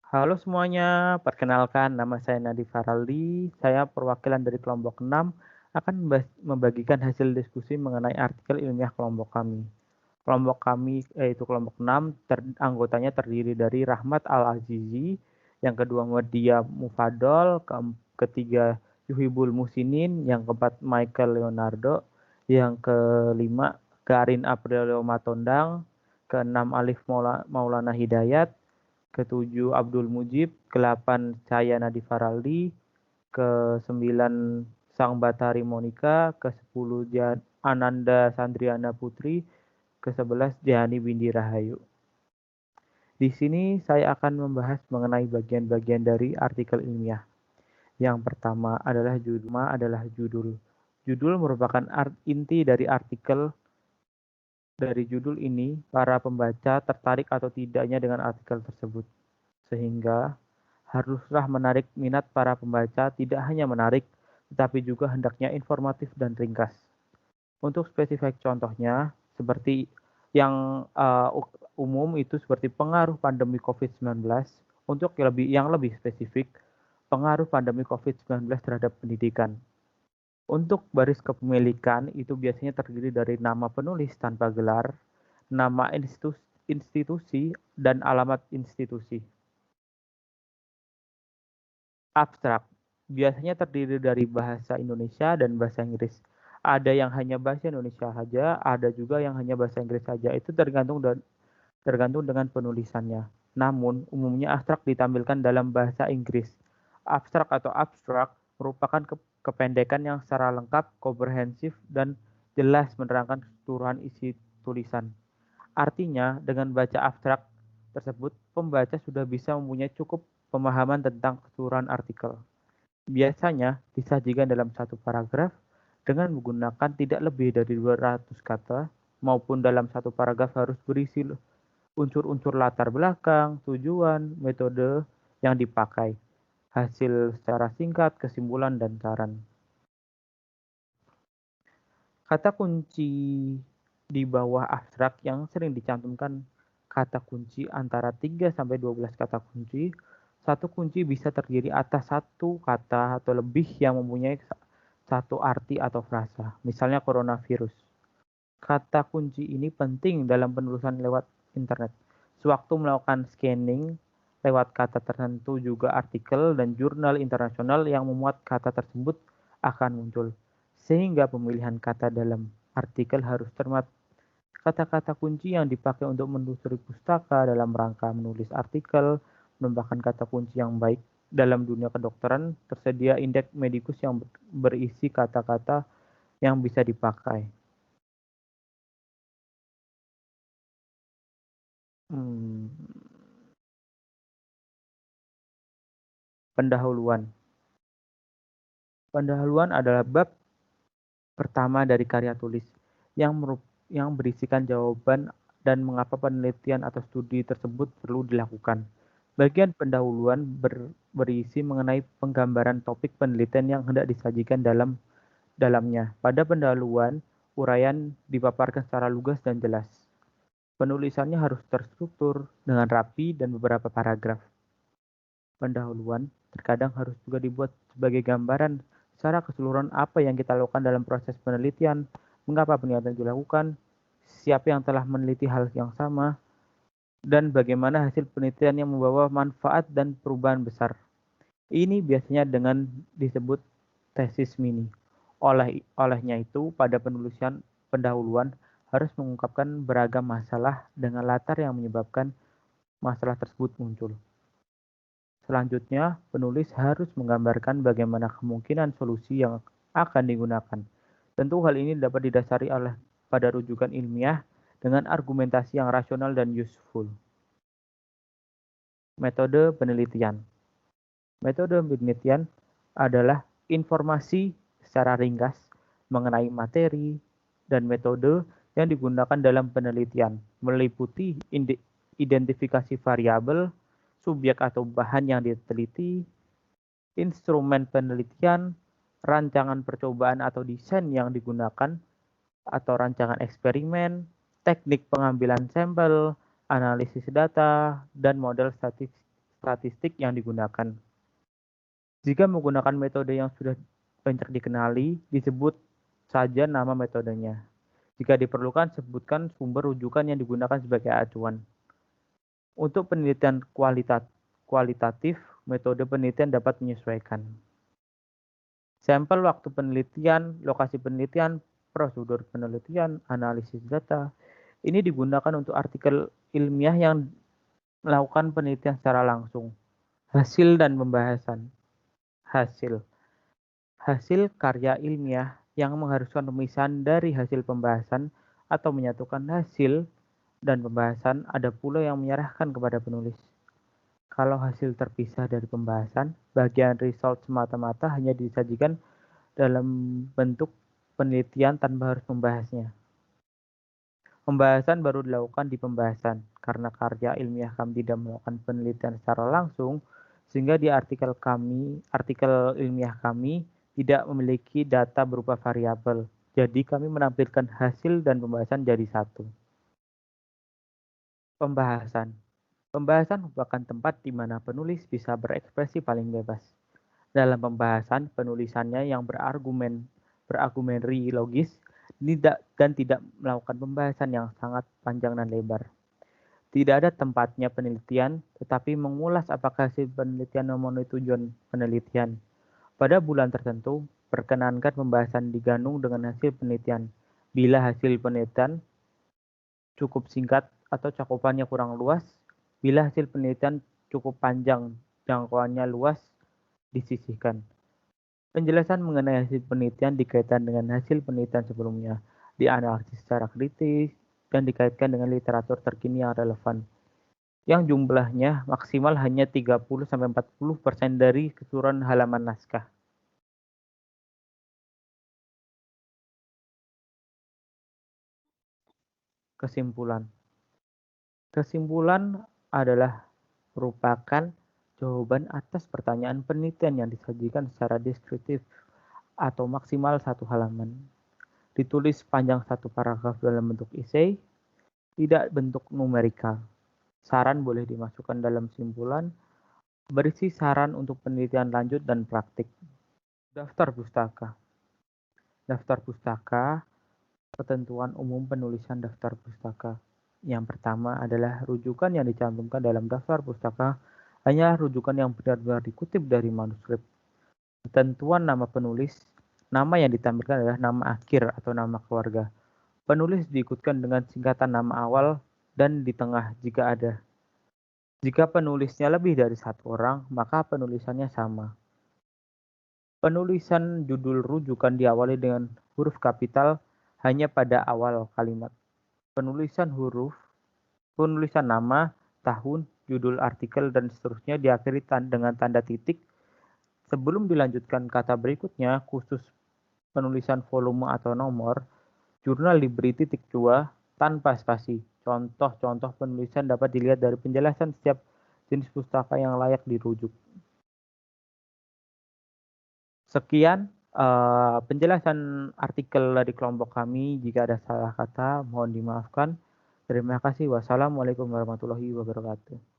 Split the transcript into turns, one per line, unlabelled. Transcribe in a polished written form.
Halo semuanya, perkenalkan nama saya Nadi Faraldi. Saya perwakilan dari kelompok 6 akan membagikan hasil diskusi mengenai artikel ilmiah kelompok kami. Kelompok kami yaitu kelompok 6, anggotanya terdiri dari Rahmat Al-Azizi, yang kedua Mudia Mufadol, ketiga Yuhibul Musinin, yang keempat Michael Leonardo, yang kelima Garin Aprilio Matondang, keenam Alif Maulana Hidayat, ketujuh Abdul Mujib, ke-8 Cahaya Nadi Faraldi, ke-9 Sang Batari Monika, ke-10 Ananda Sandriana Putri, ke-11 Jahani Bindi Rahayu. Di sini saya akan membahas mengenai bagian-bagian dari artikel ilmiah. Yang pertama adalah judul. Judul merupakan inti dari artikel. Dari judul ini, para pembaca tertarik atau tidaknya dengan artikel tersebut. Sehingga haruslah menarik minat para pembaca, tidak hanya menarik, tetapi juga hendaknya informatif dan ringkas. Untuk spesifik contohnya, seperti yang umum itu seperti pengaruh pandemi COVID-19, untuk yang lebih spesifik, pengaruh pandemi COVID-19 terhadap pendidikan. Untuk baris kepemilikan itu biasanya terdiri dari nama penulis tanpa gelar, nama institusi, dan alamat institusi. Abstrak biasanya terdiri dari bahasa Indonesia dan bahasa Inggris. Ada yang hanya bahasa Indonesia saja, ada juga yang hanya bahasa Inggris saja. Itu tergantung dengan penulisannya. Namun, umumnya abstrak ditampilkan dalam bahasa Inggris. Abstrak atau abstrak merupakan kependekan yang secara lengkap, komprehensif, dan jelas menerangkan keseluruhan isi tulisan. Artinya, dengan baca abstrak tersebut, pembaca sudah bisa mempunyai cukup pemahaman tentang keseluruhan artikel. Biasanya disajikan dalam satu paragraf dengan menggunakan tidak lebih dari 200 kata, maupun dalam satu paragraf harus berisi unsur-unsur latar belakang, tujuan, metode yang dipakai, hasil secara singkat, kesimpulan, dan saran. Kata kunci di bawah abstrak yang sering dicantumkan kata kunci antara 3 sampai 12 kata kunci. Satu kunci bisa terdiri atas satu kata atau lebih yang mempunyai satu arti atau frasa. Misalnya coronavirus. Kata kunci ini penting dalam penelusuran lewat internet. Sewaktu melakukan scanning lewat kata tertentu, juga artikel dan jurnal internasional yang memuat kata tersebut akan muncul. Sehingga pemilihan kata dalam artikel harus cermat. Kata-kata kunci yang dipakai untuk menelusuri pustaka dalam rangka menulis artikel merupakan kata kunci yang baik. Dalam dunia kedokteran, tersedia indeks medikus yang berisi kata-kata yang bisa dipakai. Pendahuluan. Pendahuluan adalah bab pertama dari karya tulis yang berisikan jawaban dan mengapa penelitian atau studi tersebut perlu dilakukan. Bagian pendahuluan berisi mengenai penggambaran topik penelitian yang hendak disajikan dalamnya. Pada pendahuluan, uraian dipaparkan secara lugas dan jelas. Penulisannya harus terstruktur dengan rapi dan beberapa paragraf. Pendahuluan terkadang harus juga dibuat sebagai gambaran secara keseluruhan apa yang kita lakukan dalam proses penelitian, mengapa penelitian dilakukan, siapa yang telah meneliti hal yang sama, dan bagaimana hasil penelitian yang membawa manfaat dan perubahan besar. Ini biasanya dengan disebut tesis mini. Olehnya itu, pada penulisan pendahuluan harus mengungkapkan beragam masalah dengan latar yang menyebabkan masalah tersebut muncul. Selanjutnya, penulis harus menggambarkan bagaimana kemungkinan solusi yang akan digunakan. Tentu hal ini dapat didasari pada rujukan ilmiah dengan argumentasi yang rasional dan useful. Metode penelitian. Metode penelitian adalah informasi secara ringkas mengenai materi dan metode yang digunakan dalam penelitian, meliputi identifikasi variabel, subjek atau bahan yang diteliti, instrumen penelitian, rancangan percobaan atau desain yang digunakan, atau rancangan eksperimen, teknik pengambilan sampel, analisis data, dan model statistik yang digunakan. Jika menggunakan metode yang sudah banyak dikenali, disebut saja nama metodenya. Jika diperlukan, sebutkan sumber rujukan yang digunakan sebagai acuan. Untuk penelitian kualitatif, metode penelitian dapat menyesuaikan. Sampel waktu penelitian, lokasi penelitian, prosedur penelitian, analisis data. Ini digunakan untuk artikel ilmiah yang melakukan penelitian secara langsung. Hasil dan pembahasan. Hasil karya ilmiah yang mengharuskan pemisahan dari hasil pembahasan atau menyatukan hasil dan pembahasan, ada pula yang menyerahkan kepada penulis. Kalau hasil terpisah dari pembahasan, bagian result semata-mata hanya disajikan dalam bentuk penelitian tanpa harus membahasnya. Pembahasan baru dilakukan di pembahasan, karena karya ilmiah kami tidak melakukan penelitian secara langsung, sehingga di artikel ilmiah kami tidak memiliki data berupa variabel. Jadi kami menampilkan hasil dan pembahasan jadi satu. Pembahasan merupakan tempat di mana penulis bisa berekspresi paling bebas. Dalam pembahasan, penulisannya yang berargumentasi logis dan tidak melakukan pembahasan yang sangat panjang dan lebar. Tidak ada tempatnya penelitian, tetapi mengulas apakah hasil penelitian memenuhi tujuan penelitian. Pada bulan tertentu, perkenankan pembahasan digantung dengan hasil penelitian. Bila hasil penelitian cukup singkat atau cakupannya kurang luas, bila hasil penelitian cukup panjang, jangkauannya luas, disisihkan. Penjelasan mengenai hasil penelitian dikaitkan dengan hasil penelitian sebelumnya, dianalisis secara kritis, dan dikaitkan dengan literatur terkini yang relevan, yang jumlahnya maksimal hanya 30-40% dari keseluruhan halaman naskah. Kesimpulan adalah merupakan jawaban atas pertanyaan penelitian yang disajikan secara deskriptif atau maksimal 1 halaman. Ditulis panjang 1 paragraf dalam bentuk esai, tidak bentuk numerikal. Saran boleh dimasukkan dalam simpulan, berisi saran untuk penelitian lanjut dan praktik. Daftar pustaka, ketentuan umum penulisan daftar pustaka. Yang pertama adalah rujukan yang dicantumkan dalam daftar pustaka hanya rujukan yang benar-benar dikutip dari manuskrip. Ketentuan nama penulis, nama yang ditampilkan adalah nama akhir atau nama keluarga. Penulis diikutkan dengan singkatan nama awal dan di tengah jika ada. Jika penulisnya lebih dari 1 orang, maka penulisannya sama. Penulisan judul rujukan diawali dengan huruf kapital hanya pada awal kalimat. Penulisan nama, tahun, judul artikel, dan seterusnya diakhiri dengan tanda titik. Sebelum dilanjutkan kata berikutnya, khusus penulisan volume atau nomor, jurnal diberi titik 2 tanpa spasi. Contoh-contoh penulisan dapat dilihat dari penjelasan setiap jenis pustaka yang layak dirujuk. Sekian penjelasan artikel dari kelompok kami. Jika ada salah kata, mohon dimaafkan. Terima kasih. Wassalamualaikum warahmatullahi wabarakatuh.